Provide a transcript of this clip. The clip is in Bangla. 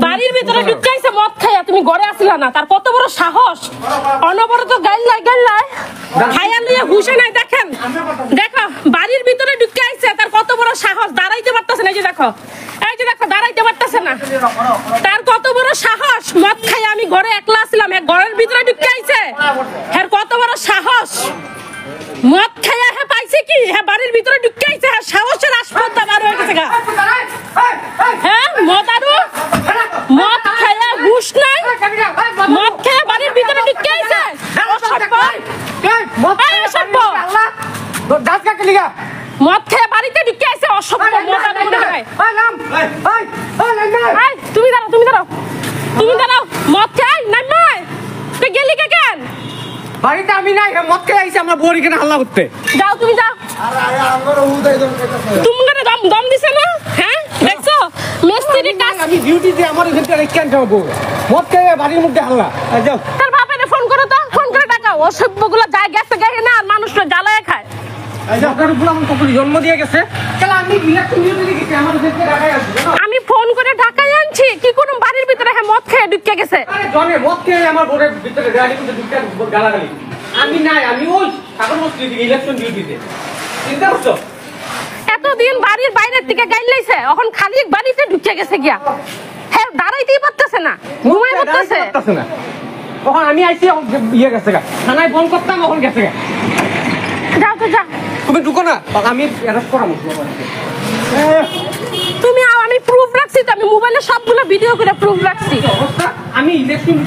বাড়ির ভিতরে ঢুকাইছে মদ খাইয়া, তুমি ঘরে আসলা না, তার কত বড় সাহস! অনবরত গাইল্লাই খাইয়া নিয়ে হুশে নাই। দেখেন, দেখো বাড়ির ভিতরে ঢুকাইছে, তার কত বড় সাহস! দাঁড়াইতে পারতেছে না, এই যে দেখো, এই যে দেখো, দাঁড়াইতে পারতেছে না, তার কত বড় সাহস! মদ খাইয়া আমি ঘরে একলা আসলাম, ঘরের ভিতরে ঢুকাইছে, হ্যাঁ কত বড় সাহস! মদ খাইয়া হ্যাঁ পাইছে কি, হ্যাঁ বাড়ির ভিতরে ঢুকাইছে, হ্যাঁ সাহসের আসপত্তা বার হয়ে গেছে গা। হ্যাঁ মদারু, মদ খাইয়া হুশ নাই, মদ খাইয়া বাড়ির ভিতরে ঢুকাইছে, মদ খেয়ে বাড়িতে ঢুকাইছে, অসভ্য মদারু। তুমি দাঁড়াও, তুমি দাঁড়াও, তুমি দাঁড়াও, মদ খাই নাই মাই, তুই গেলি কে কেন? বাড়িতে আমি নাই, মদ খেয়ে আইছি আমার বউর এখানে হাল্লা করতে। যাও তুমি যাও, তুমি দম দিছে না? হ্যাঁ দেখছো মিস্ত্রি কাজ, আমি ডিউটি দিয়ে আমার এখানে কেন যাবো? মদ খেয়ে বাড়ির মধ্যে হাল্লা। যাও তার বাপেরে ফোন করো তো, ফোন করে ডাকাও। অসভ্যগুলো যায় গেছে গায়ে না, আর মানুষরা জ্বালায় খায়। জন্ম দিয়ে গেছে, আমি ফোন করে ঢাকায় আনছি, কি কোনো বাড়ির ভিতরে হ্যাঁ মদ খেয়ে ঢুকে গেছে। মদ খেয়ে আমার বোর্ডের ভিতরে গালাগালি। আমি নাই, আমি ওই ইলেকশন ডিউটিতে। চিন্তা করছো? এতদিন বাড়ির বাইরের থেকে গাইলাইছে, এখন খালি বাড়িতে ঢুকে গেছে গিয়া, হ্যাঁ দাঁড়াইতেই পারতেছে না, ঘুমাই পড়তেছে না। তখন আমি আইছি, ইয়ে গেছে গা, থানায় ফোন করতাম, এখন গেছে গা। যাও তো যাও, তুমি ঢুকো না, আমি অ্যারেস্ট করাবো। তুমি আমি প্রুফ রাখছি তো, আমি মোবাইলে সবগুলো ভিডিও করে প্রুফ রাখছি। আমি ইলেকশন